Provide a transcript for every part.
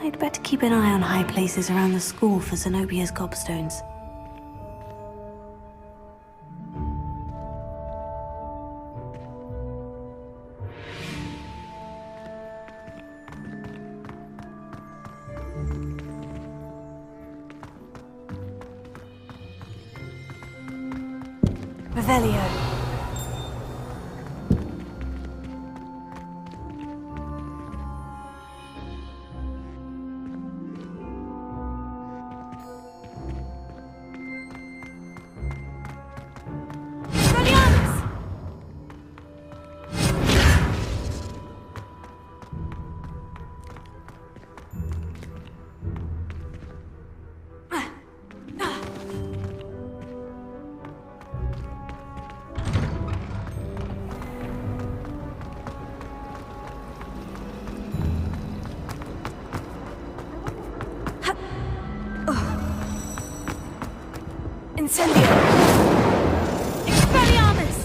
I'd better keep an eye on high places around the school for Zenobia's gobstones. Revelio. Incendio! Expelliarmus!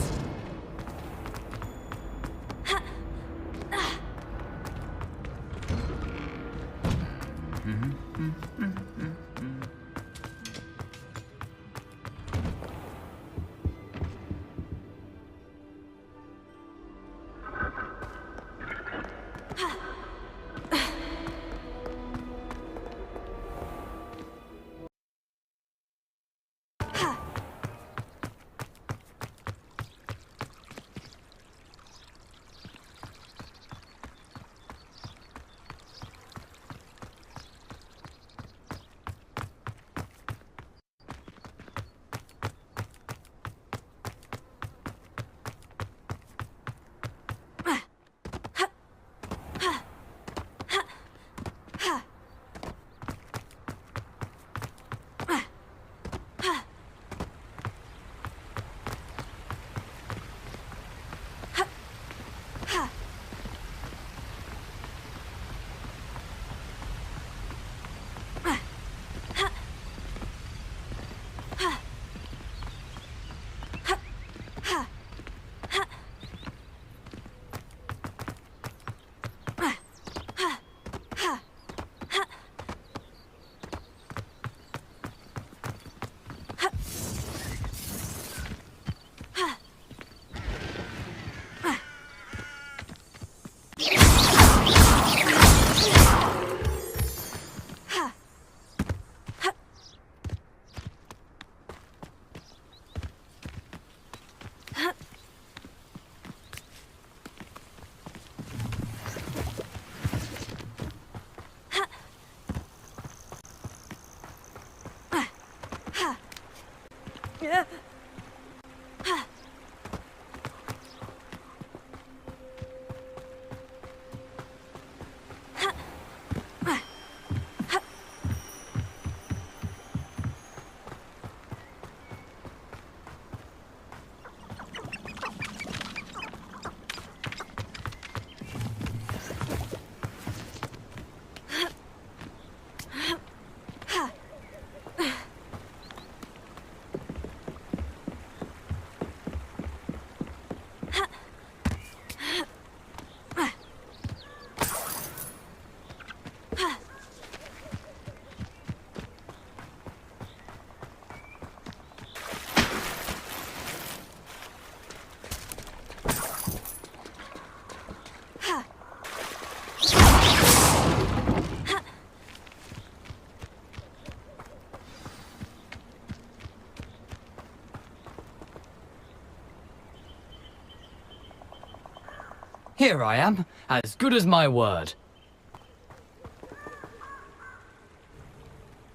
Here I am, as good as my word.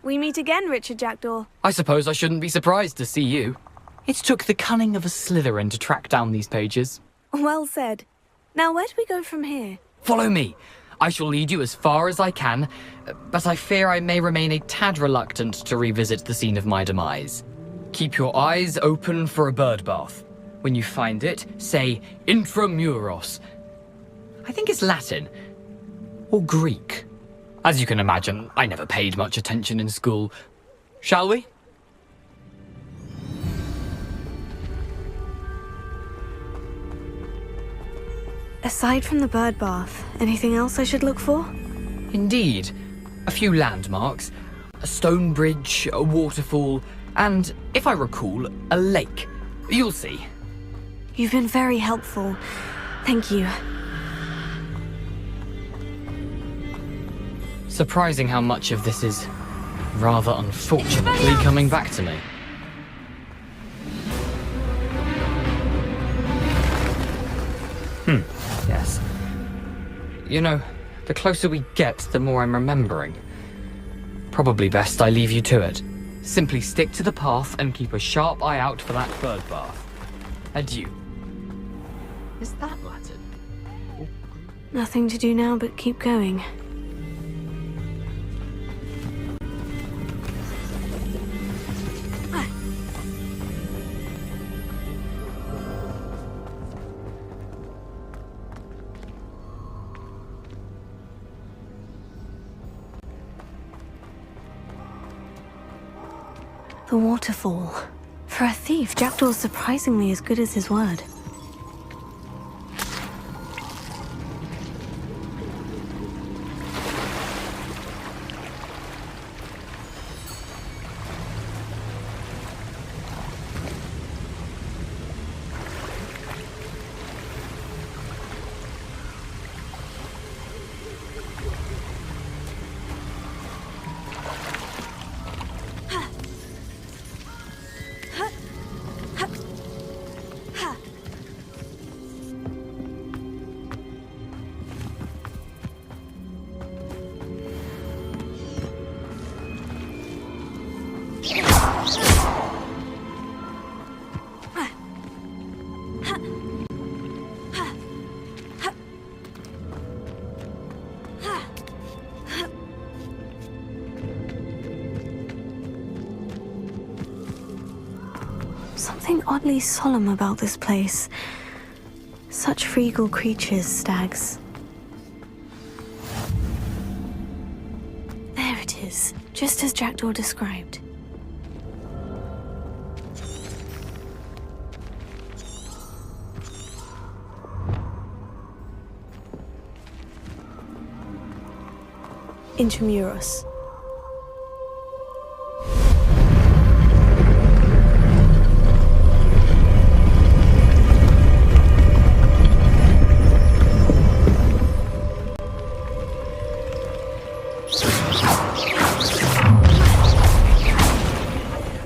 We meet again, Richard Jackdaw. I suppose I shouldn't be surprised to see you. It took the cunning of a Slytherin to track down these pages. Well said. Now where do we go from here? Follow me. I shall lead you as far as I can, but I fear I may remain a tad reluctant to revisit the scene of my demise. Keep your eyes open for a bird bath. When you find it, say intramuros. I think it's Latin. Or Greek. As you can imagine, I never paid much attention in school. Shall we? Aside from the bird bath, anything else I should look for? Indeed. a few landmarks, a stone bridge, a waterfall, and, if I recall, a lake. You'll see. You've been very helpful. Thank you. Surprising how much of this is rather unfortunately coming back to me. Yes. You know, the closer we get, the more I'm remembering. Probably best I leave you to it. Simply stick to the path and keep a sharp eye out for that bird bath. Adieu. Is that Latin? Nothing to do now but keep going. The waterfall. For a thief, Jackdaw's surprisingly as good as his word. Something oddly solemn about this place. Such regal creatures, stags. There it is, just as Jackdaw described. Intramuros.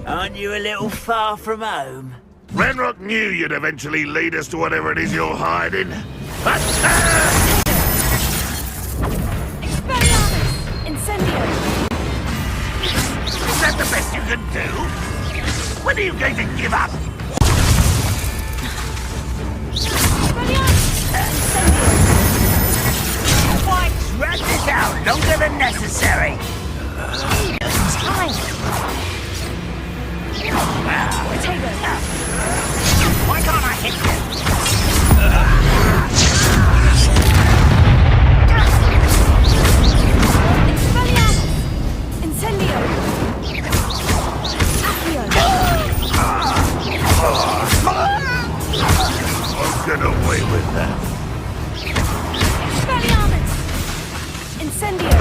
Aren't you a little far from home? Ranrock knew you'd eventually lead us to whatever it is you're hiding. But Incendio! is that the best you can do? When are you going to give up? Why drag this out longer than necessary? Why can't I hit you? Incendio! I'll get away with that. Incendio!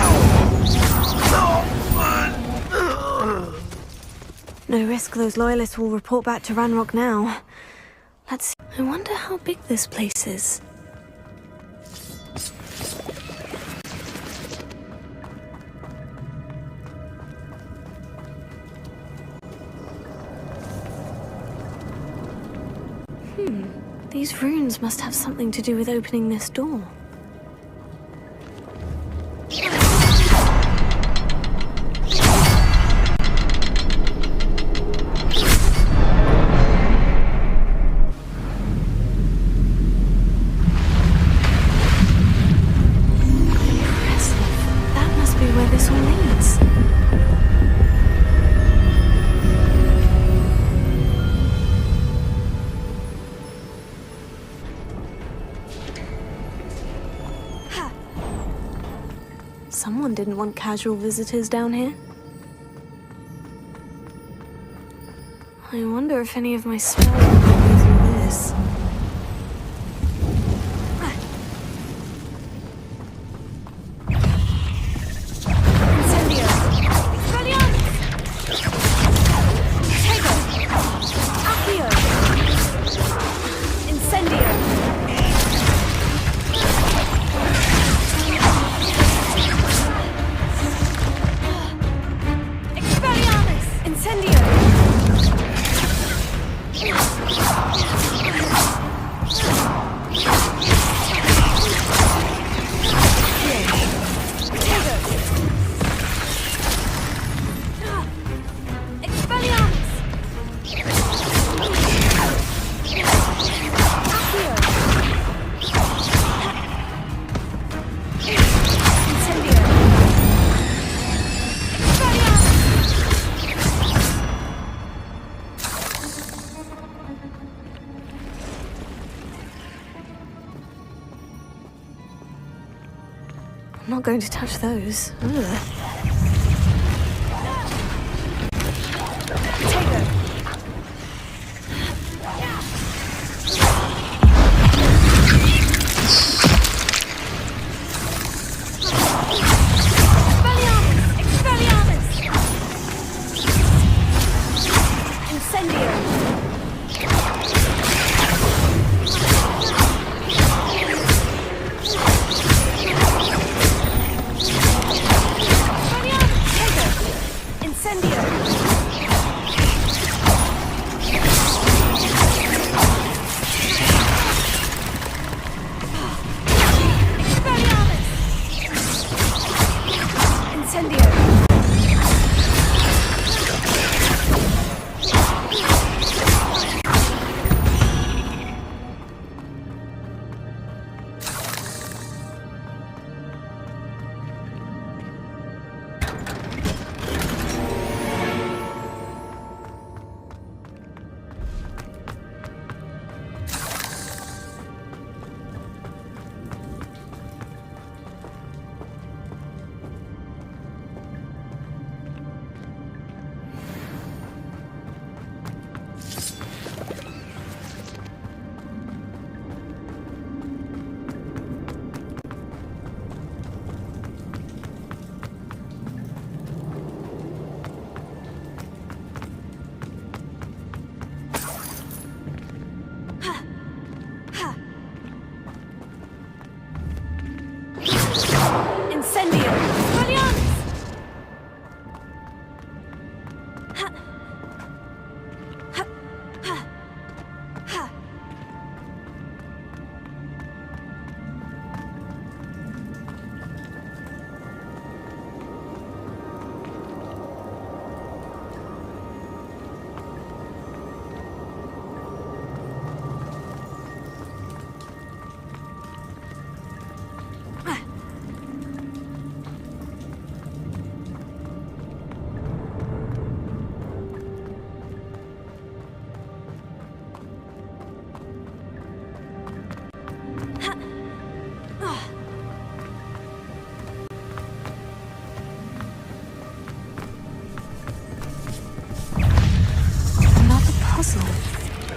No risk those loyalists will report back to Ranrock now. Let's see. I wonder how big this place is. These runes must have something to do with opening this door. Someone didn't want casual visitors down here. I wonder if any of my spells will go through this. I'm not going to touch those. Ugh.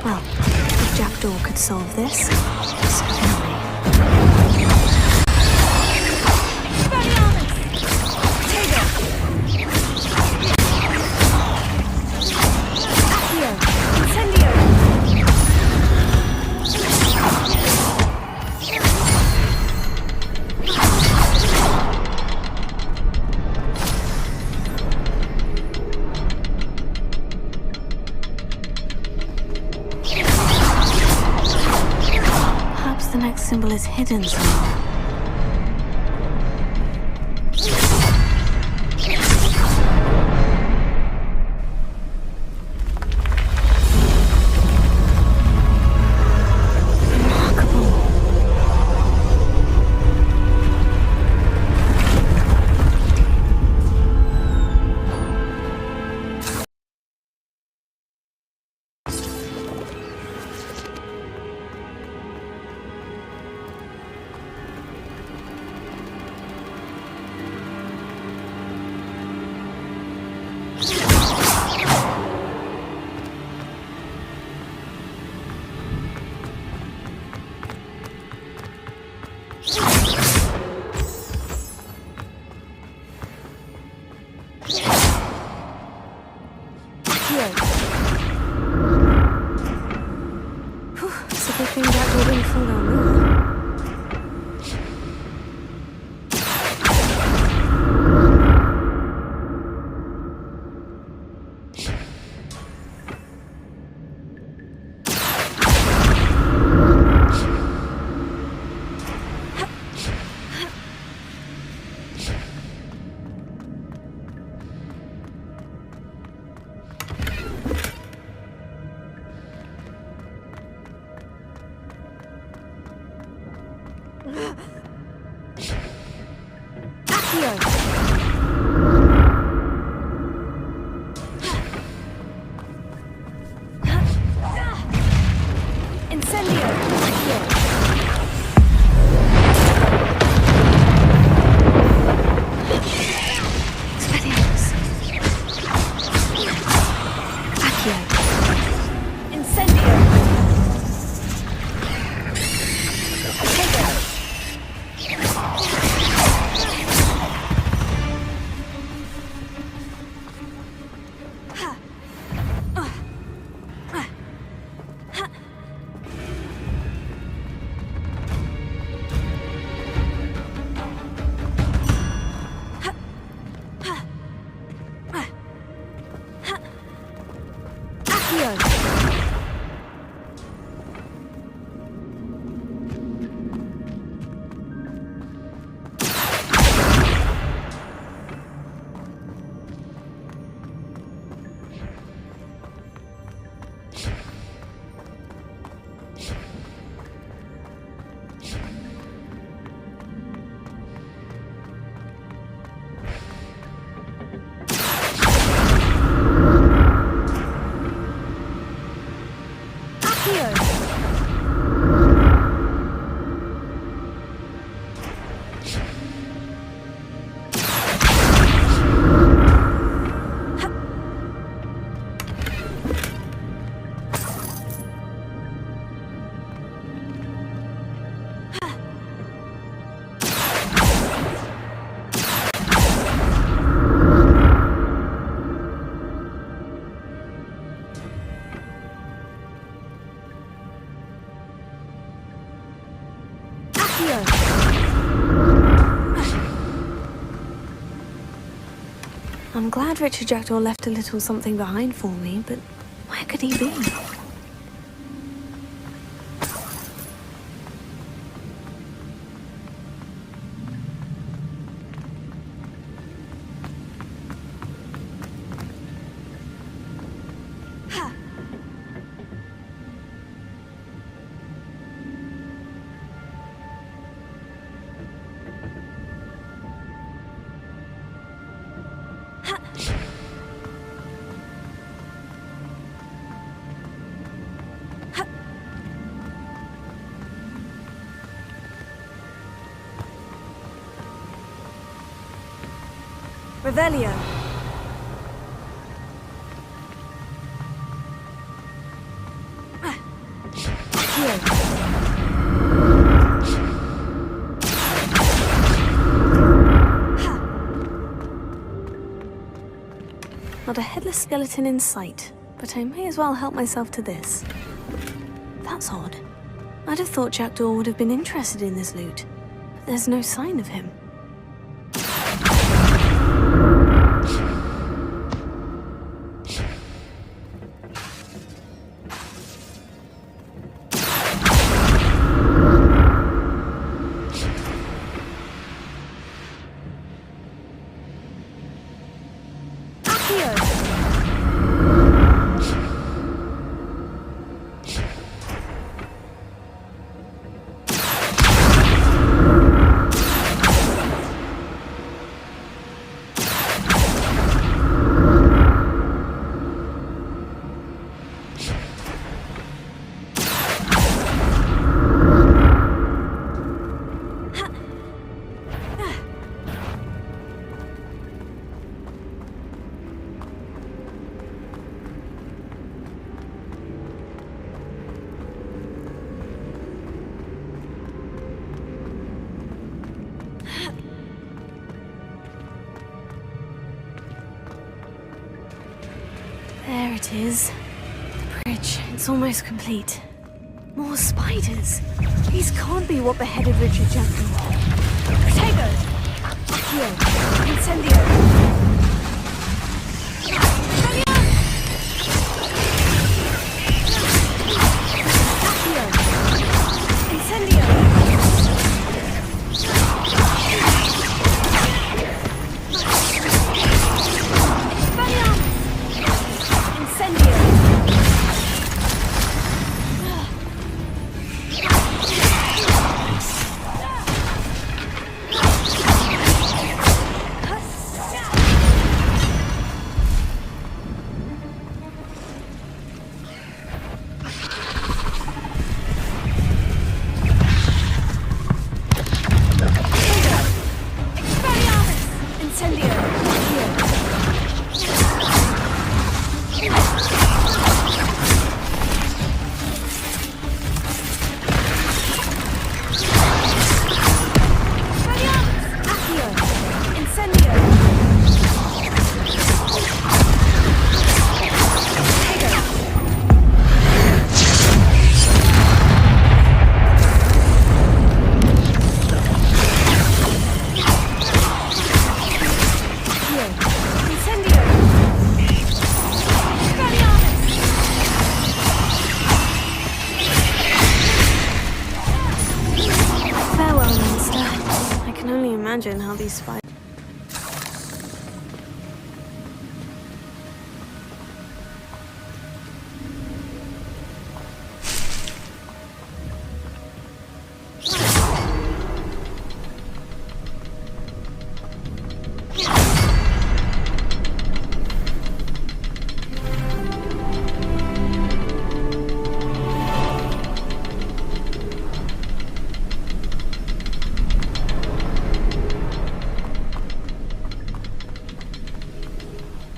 Well, if Jackdaw could solve this, so can we. The next symbol is hidden somewhere. It's a good thing Jackdaw didn't fall down there. Incendio! I'm glad Richard Jackdaw left a little something behind for me, but where could he be? Revelio. Not a headless skeleton in sight, but I may as well help myself to this. That's odd. I'd have thought Jackdaw would have been interested in this loot, but there's no sign of him. There it is. The bridge. It's almost complete. More spiders. These can't be what beheaded Richard Jackdaw. Protego! Accio! Incendio! Imagine how these spiders...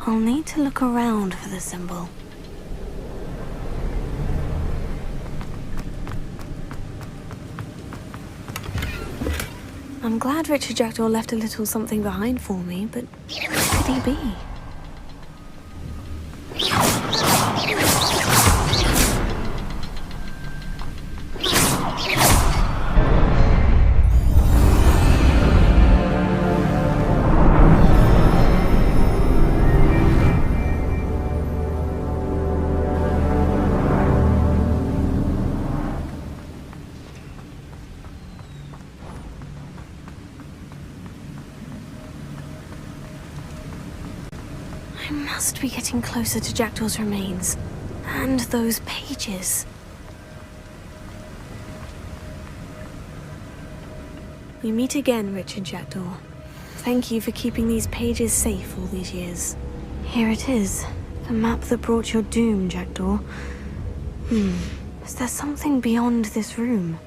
I'll need to look around for the symbol. I'm glad Richard Jackdaw left a little something behind for me, but where could he be? must be getting closer to Jackdaw's remains. And those pages. We meet again, Richard Jackdaw. Thank you for keeping these pages safe all these years. Here it is. The map that brought your doom, Jackdaw. Is there something beyond this room?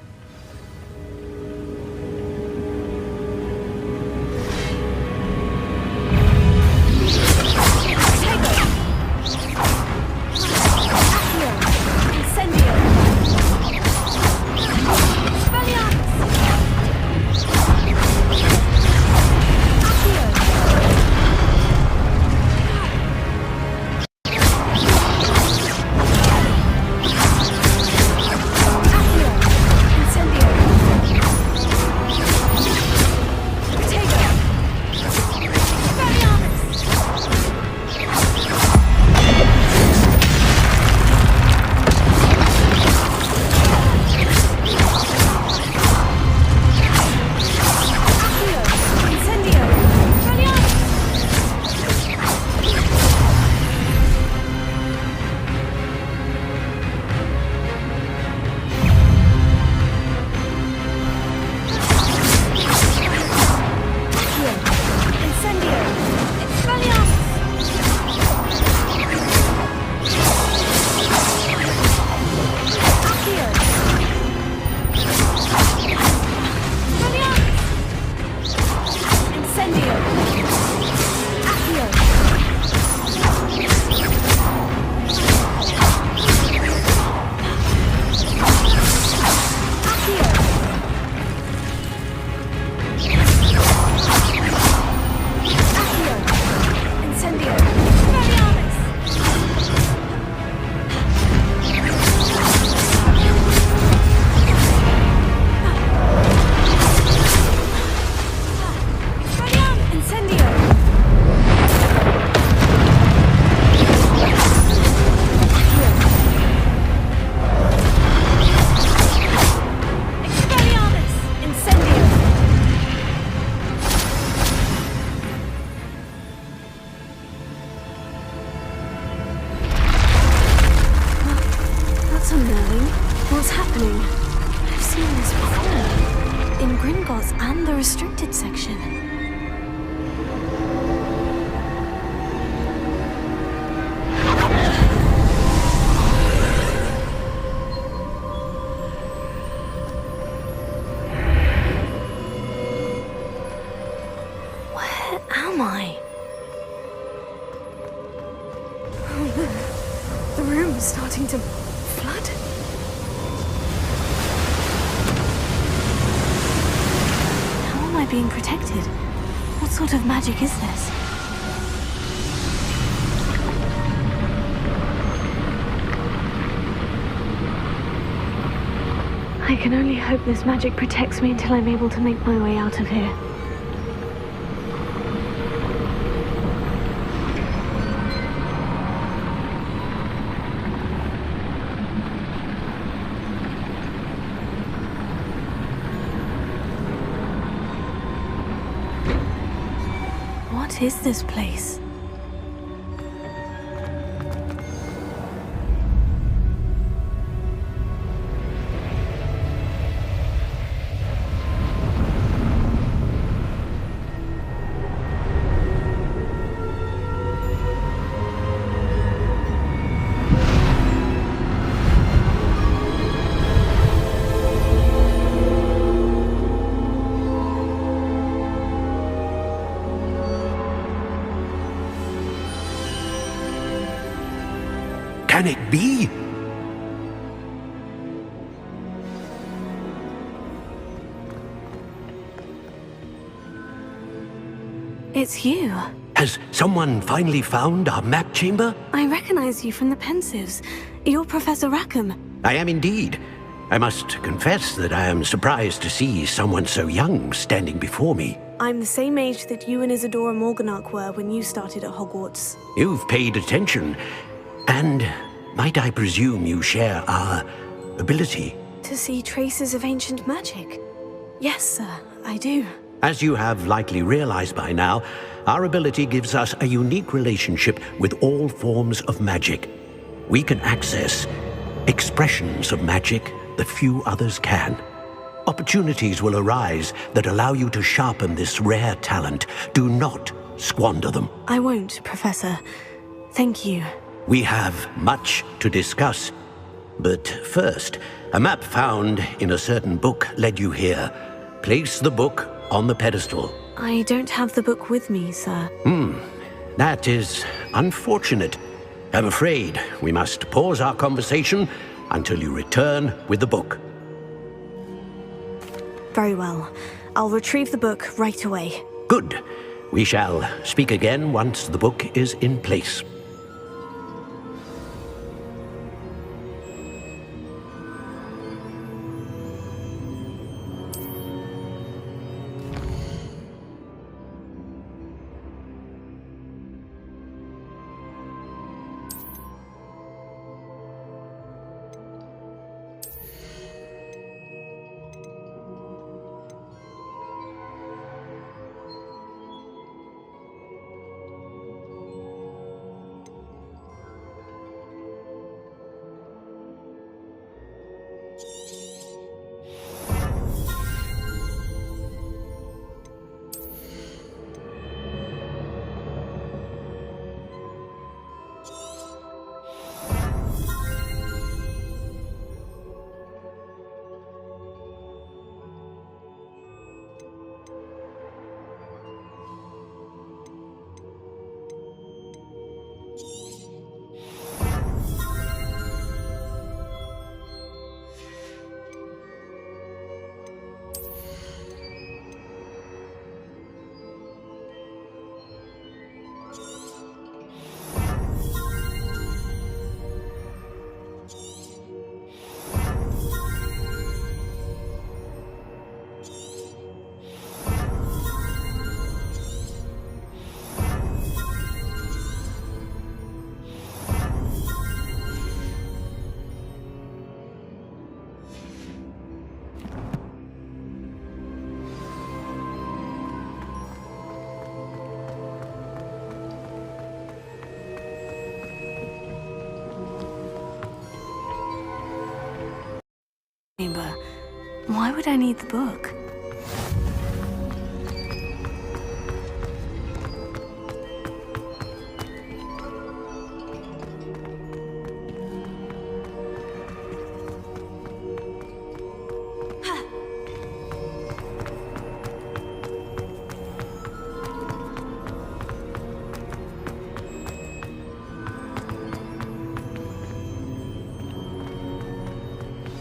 What's happening? I've seen this before. In Gringotts and the restricted section. Where am I? The room is starting to flood. How am I being protected? What sort of magic is this? I can only hope this magic protects me until I'm able to make my way out of here. What is this place? Can it be? It's you. Has someone finally found our map chamber? I recognize you from the Pensives. You're Professor Rackham. I am indeed. I must confess that I am surprised to see someone so young standing before me. I'm the same age that you and Isadora Morganach were when you started at Hogwarts. You've paid attention. And might I presume you share our ability? To see traces of ancient magic? Yes, sir, I do. As you have likely realized by now, our ability gives us a unique relationship with all forms of magic. We can access expressions of magic that few others can. Opportunities will arise that allow you to sharpen this rare talent. Do not squander them. I won't, Professor. Thank you. We have much to discuss. But first, a map found in a certain book led you here. Place the book on the pedestal. I don't have the book with me, sir. That is unfortunate. I'm afraid we must pause our conversation until you return with the book. Very well. I'll retrieve the book right away. Good. We shall speak again once the book is in place. Chamber. Why would I need the book?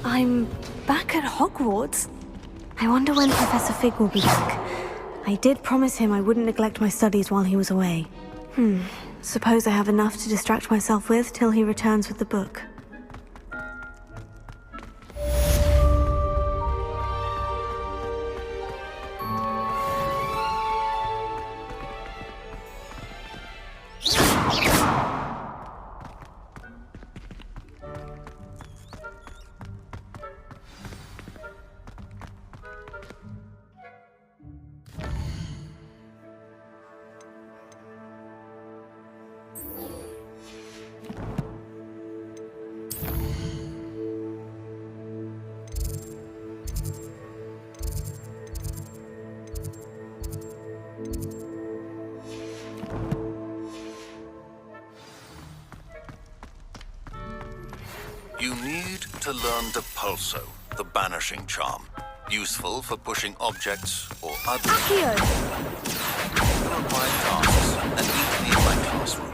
I'm back at Hogwarts. I wonder when Professor Fig will be back. I did promise him I wouldn't neglect my studies while he was away. Suppose I have enough to distract myself with till he returns with the book. You need to learn Depulso, the banishing charm. Useful for pushing objects or others. Accio! You acquire tasks and meet me in my classroom.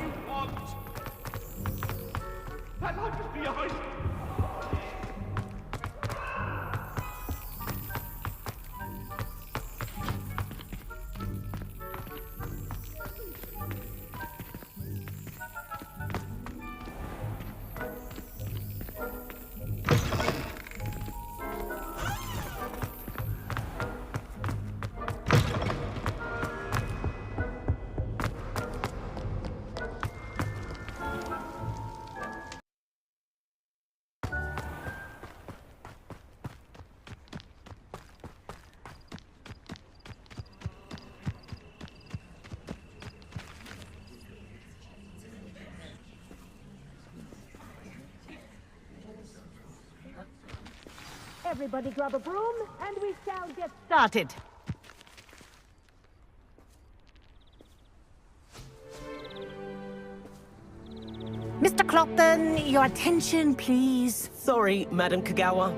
Everybody grab a broom, and we shall get started. Mr. Clopton, your attention, please. Sorry, Madam Kagawa.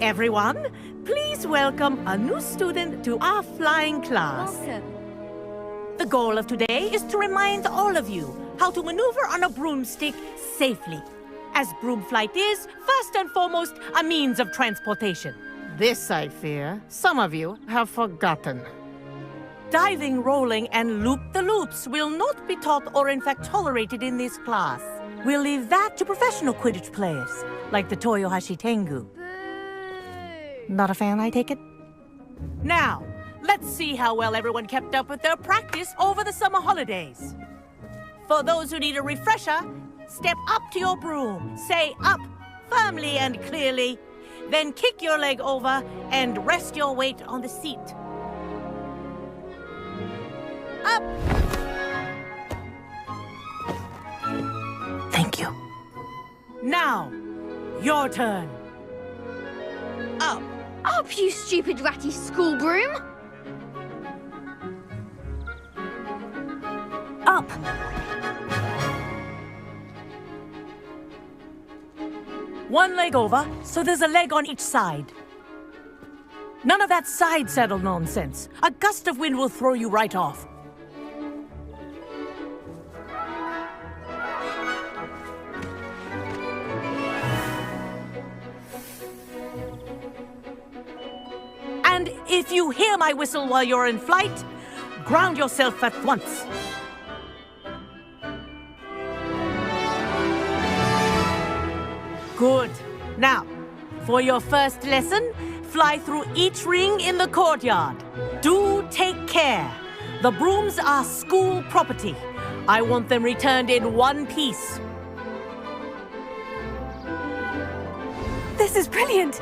Everyone, please welcome a new student to our flying class. Welcome. The goal of today is to remind all of you how to maneuver on a broomstick safely, as broom flight is, first and foremost, a means of transportation. This, I fear, some of you have forgotten. Diving, rolling, and loop-the-loops will not be taught or in fact tolerated in this class. We'll leave that to professional Quidditch players, like the Toyohashi Tengu. Not a fan, I take it? Now, let's see how well everyone kept up with their practice over the summer holidays. For those who need a refresher, step up to your broom, say up firmly and clearly, then kick your leg over and rest your weight on the seat. Up! Thank you. Now, your turn. Up! Up, you stupid ratty school broom! Up! One leg over, so there's a leg on each side. None of that side saddle nonsense. A gust of wind will throw you right off. And if you hear my whistle while you're in flight, ground yourself at once. Good. Now, for your first lesson, fly through each ring in the courtyard. Do take care. The brooms are school property. I want them returned in one piece. This is brilliant!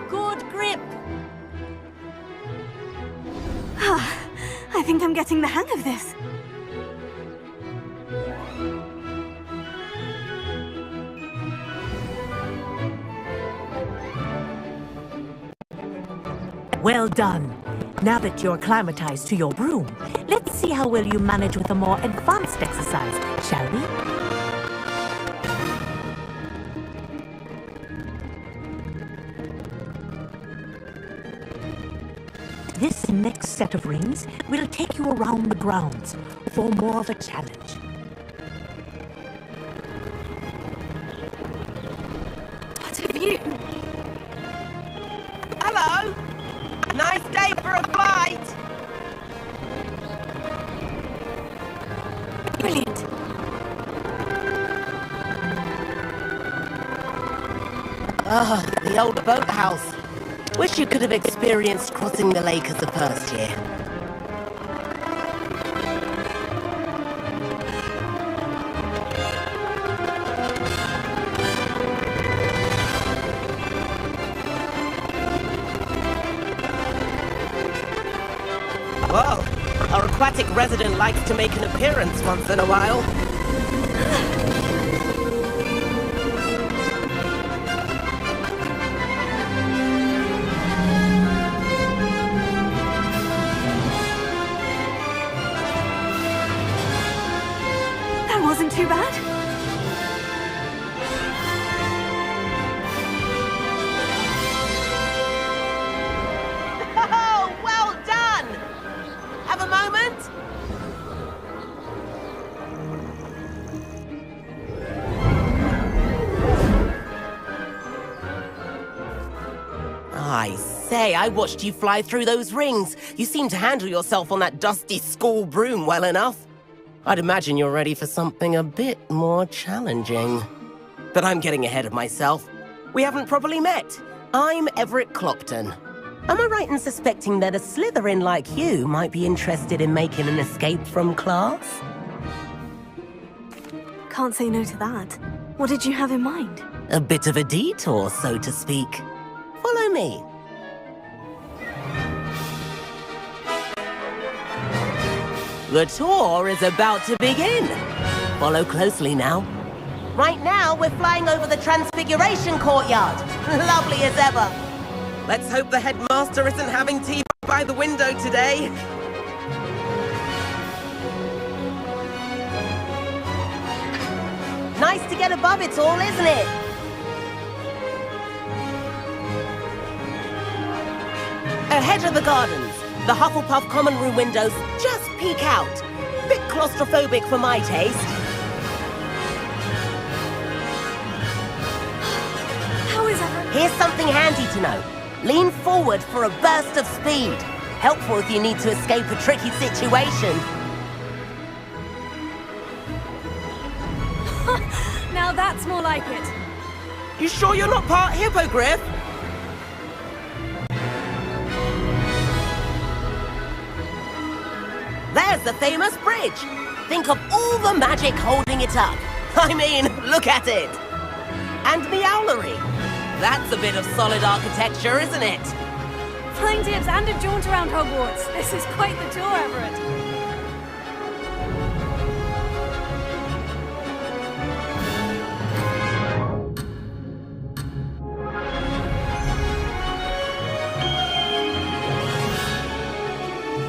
Good grip. I think I'm getting the hang of this. Well done. Now that you're acclimatized to your broom, let's see how well you manage with a more advanced exercise, shall we? This next set of rings will take you around the grounds for more of a challenge. What have you? Hello! Nice day for a flight! Brilliant! The old boathouse. Wish you could have experienced crossing the lake as a first year. Whoa! Our aquatic resident likes to make an appearance once in a while. That wasn't too bad. Oh, well done! Have a moment? I say, I watched you fly through those rings. You seem to handle yourself on that dusty school broom well enough. I'd imagine you're ready for something a bit more challenging. But I'm getting ahead of myself. We haven't properly met. I'm Everett Clopton. Am I right in suspecting that a Slytherin like you might be interested in making an escape from class? Can't say no to that. What did you have in mind? A bit of a detour, so to speak. Follow me. The tour is about to begin. Follow closely now. Right now, we're flying over the Transfiguration Courtyard. Lovely as ever. Let's hope the headmaster isn't having tea by the window today. Nice to get above it all, isn't it? Ahead of the gardens, the Hufflepuff common room windows just peek out. Bit claustrophobic for my taste. How is everyone? Here's something handy to know. Lean forward for a burst of speed. Helpful if you need to escape a tricky situation. Now that's more like it. You sure you're not part hippogriff? There's the famous bridge. Think of all the magic holding it up. I mean, look at it. And the owlery. That's a bit of solid architecture, isn't it? Flying tips and a jaunt around Hogwarts. This is quite the tour, Everett.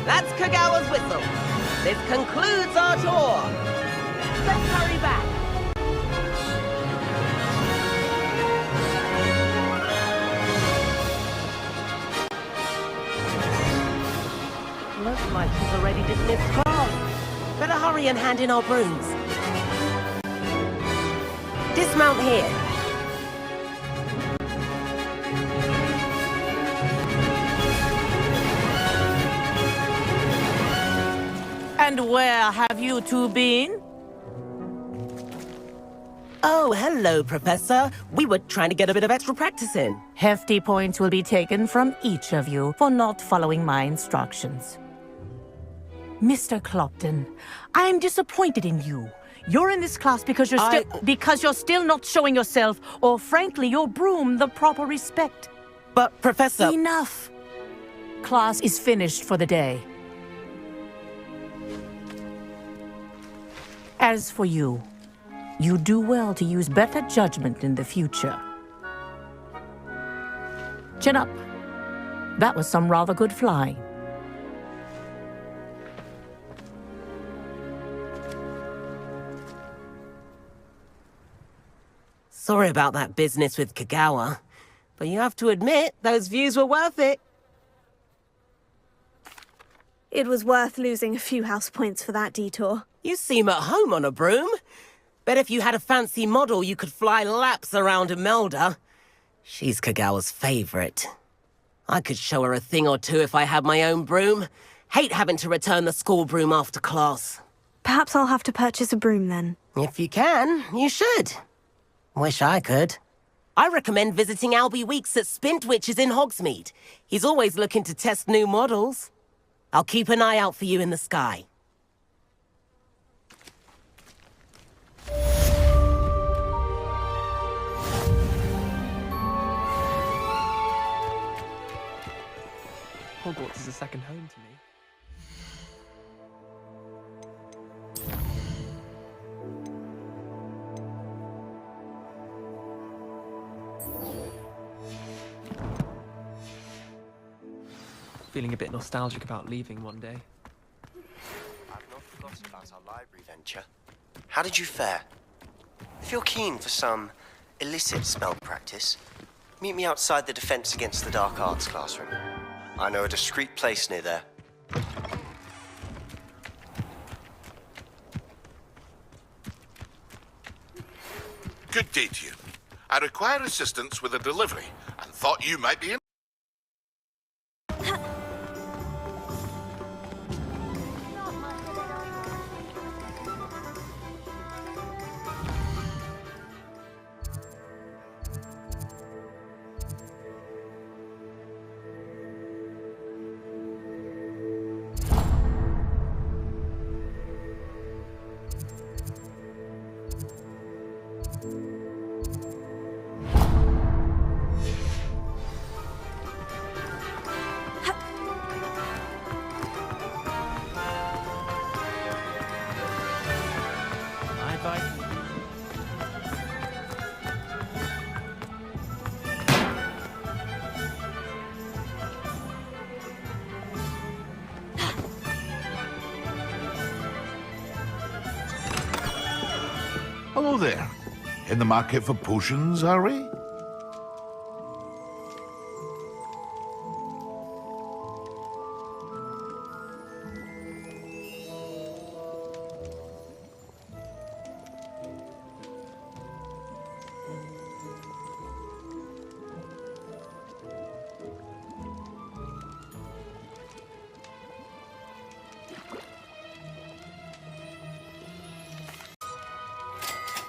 That's Kagawa's whistle. This concludes our tour. Let's hurry back. Looks like she's already dismissed class. Better hurry and hand in our brooms. Dismount here. And where have you two been? Oh, hello, Professor. We were trying to get a bit of extra practice in. Hefty points will be taken from each of you for not following my instructions. Mr. Clopton, I'm disappointed in you. You're in this class because you're still not showing yourself, or frankly, your broom the proper respect. But, Professor... Enough. Class is finished for the day. As for you, you do well to use better judgment in the future. Chin up. That was some rather good flying. Sorry about that business with Kagawa, but you have to admit, those views were worth it. It was worth losing a few house points for that detour. You seem at home on a broom. Bet if you had a fancy model, you could fly laps around Imelda. She's Kagawa's favorite. I could show her a thing or two if I had my own broom. Hate having to return the school broom after class. Perhaps I'll have to purchase a broom then. If you can, you should. Wish I could. I recommend visiting Albie Weeks at Spintwitches in Hogsmeade. He's always looking to test new models. I'll keep an eye out for you in the sky. Hogwarts is a second home to me. Feeling a bit nostalgic about leaving one day. I've not forgotten about our library venture. How did you fare? If you're keen for some illicit spell practice, meet me outside the Defense Against the Dark Arts classroom. I know a discreet place near there. Good day to you. I require assistance with a delivery and thought you might be in. Hello there. In the market for potions, are we?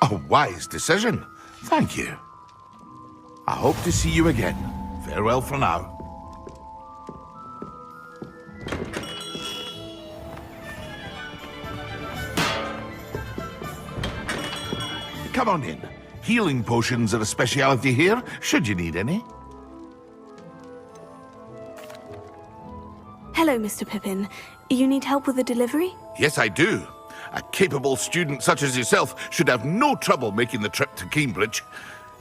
A wise decision. Thank you. I hope to see you again. Farewell for now. Come on in. Healing potions are a speciality here, should you need any. Hello, Mr. Pippin. You need help with the delivery? Yes, I do. A capable student such as yourself should have no trouble making the trip to Cambridge.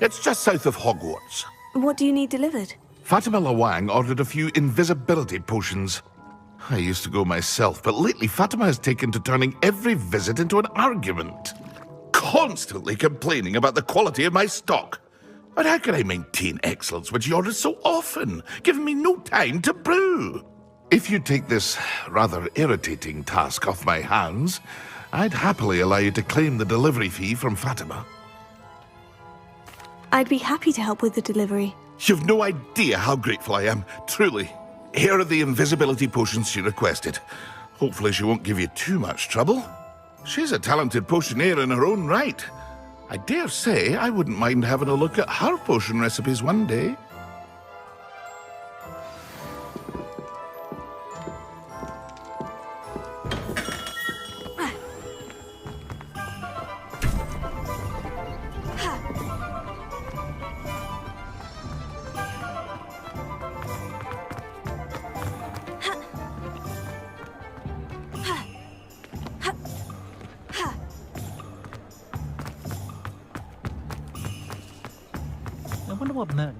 It's just south of Hogwarts. What do you need delivered? Fatima Lawang ordered a few invisibility potions. I used to go myself, but lately Fatima has taken to turning every visit into an argument. Constantly complaining about the quality of my stock. But how can I maintain excellence when she orders so often, giving me no time to brew? If you take this rather irritating task off my hands, I'd happily allow you to claim the delivery fee from Fatima. I'd be happy to help with the delivery. You've no idea how grateful I am, truly. Here are the invisibility potions she requested. Hopefully she won't give you too much trouble. She's a talented potioneer in her own right. I dare say I wouldn't mind having a look at her potion recipes one day. I wonder what Merlin...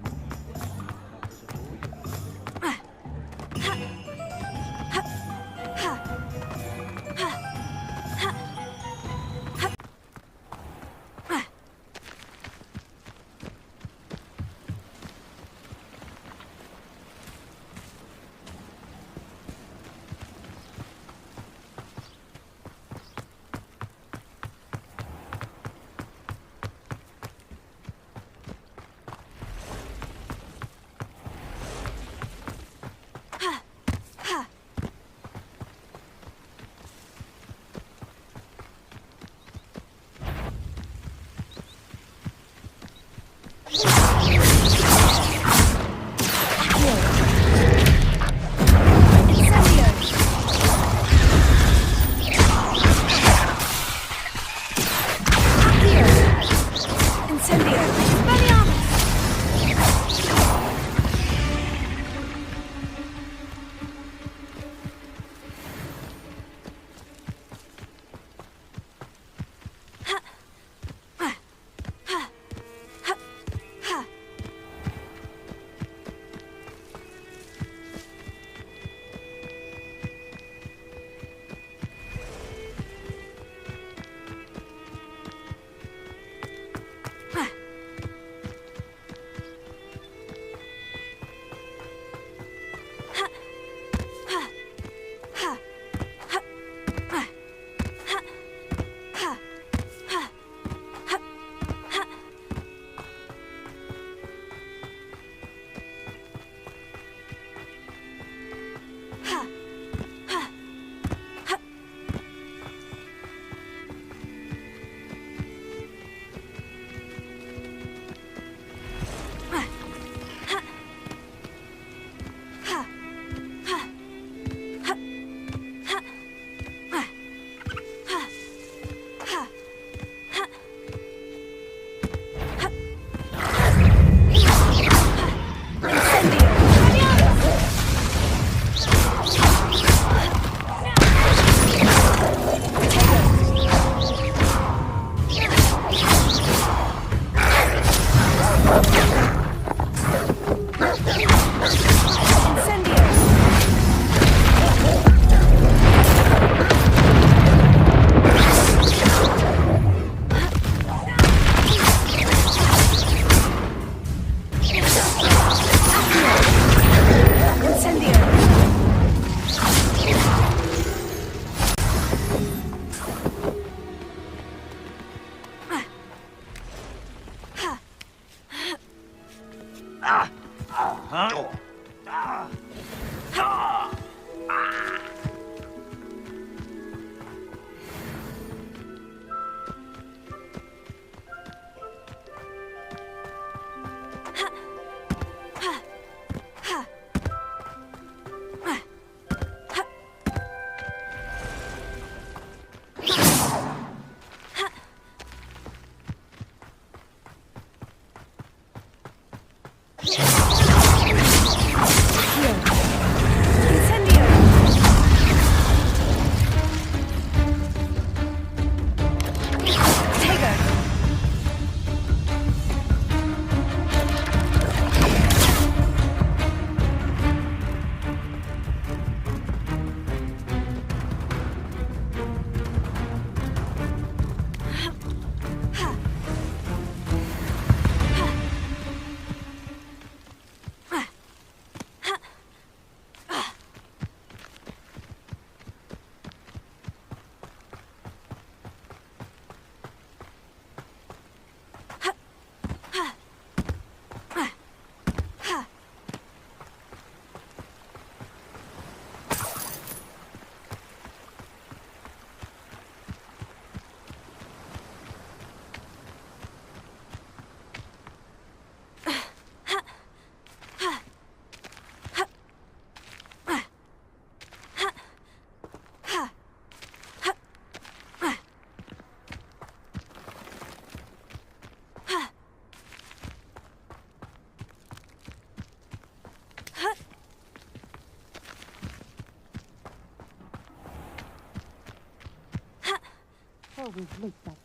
always late that.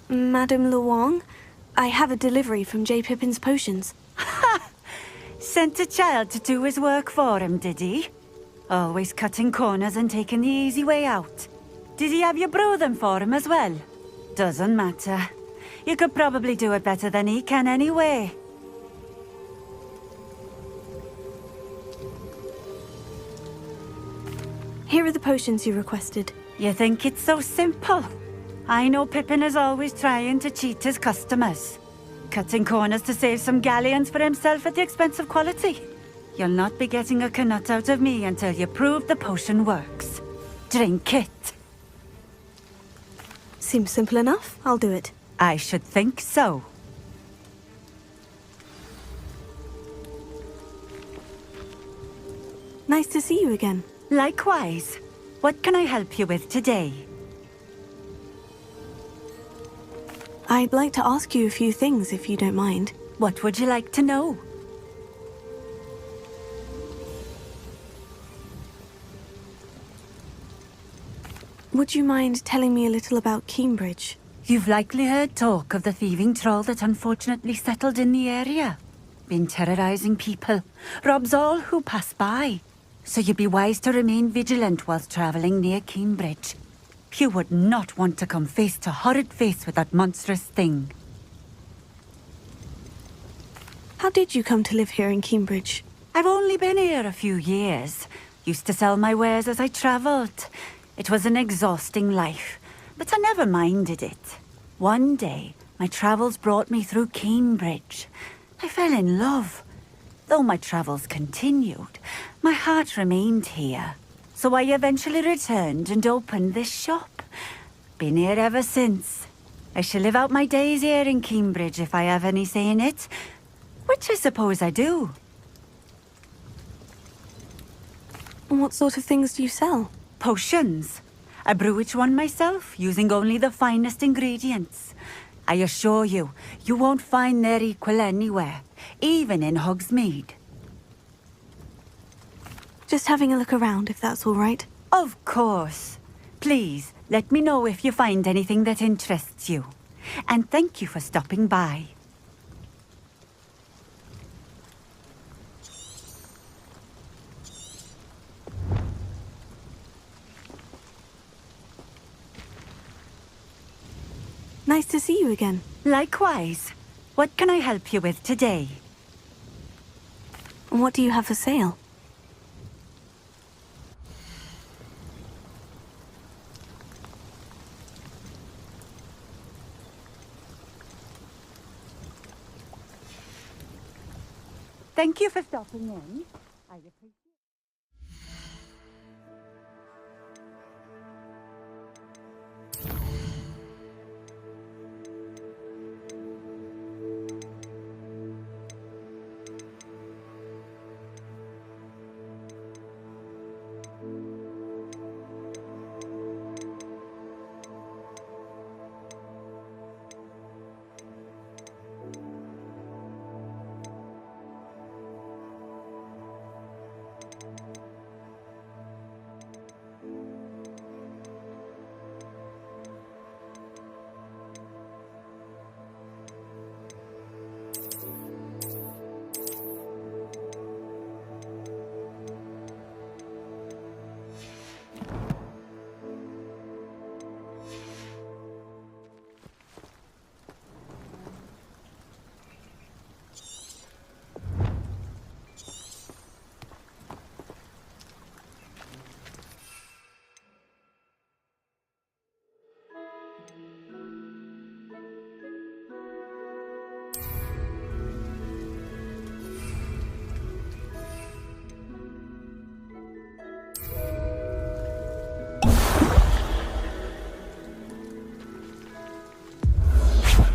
Madame Luong, I have a delivery from J. Pippin's potions. Sent a child to do his work for him, did he? Always cutting corners and taking the easy way out. Did he have you brew them for him as well? Doesn't matter. You could probably do it better than he can anyway. Here are the potions you requested. You think it's so simple? I know Pippin is always trying to cheat his customers. Cutting corners to save some galleons for himself at the expense of quality. You'll not be getting a canut out of me until you prove the potion works. Drink it. Seems simple enough. I'll do it. I should think so. Nice to see you again. Likewise. What can I help you with today? I'd like to ask you a few things, if you don't mind. What would you like to know? Would you mind telling me a little about Cambridge? You've likely heard talk of the thieving troll that unfortunately settled in the area. Been terrorizing people. Robs all who pass by. So you'd be wise to remain vigilant whilst traveling near Cambridge. You would not want to come face to horrid face with that monstrous thing. How did you come to live here in Cambridge? I've only been here a few years. Used to sell my wares as I travelled. It was an exhausting life, but I never minded it. One day, my travels brought me through Cambridge. I fell in love. Though my travels continued, my heart remained here. So I eventually returned and opened this shop. Been here ever since. I shall live out my days here in Cambridge if I have any say in it. Which I suppose I do. And what sort of things do you sell? Potions. I brew each one myself, using only the finest ingredients. I assure you, you won't find their equal anywhere, even in Hogsmeade. Just having a look around, if that's all right. Of course. Please, let me know if you find anything that interests you. And thank you for stopping by. Nice to see you again. Likewise. What can I help you with today? And what do you have for sale? Thank you for stopping in. I appreciate it.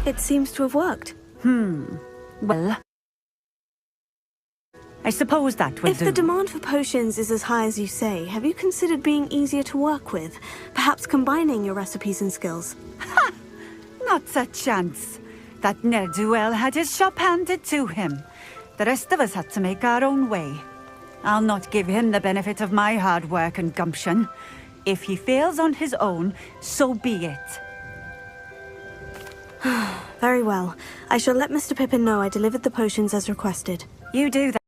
It seems to have worked. Well, I suppose that would If do. the demand for potions is as high as you say, have you considered being easier to work with? Perhaps combining your recipes and skills? Not a chance. That ne'er-do-well had his shop handed to him. The rest of us had to make our own way. I'll not give him the benefit of my hard work and gumption. If he fails on his own, so be it. Very well. I shall let Mr. Pippin know I delivered the potions as requested. You do that.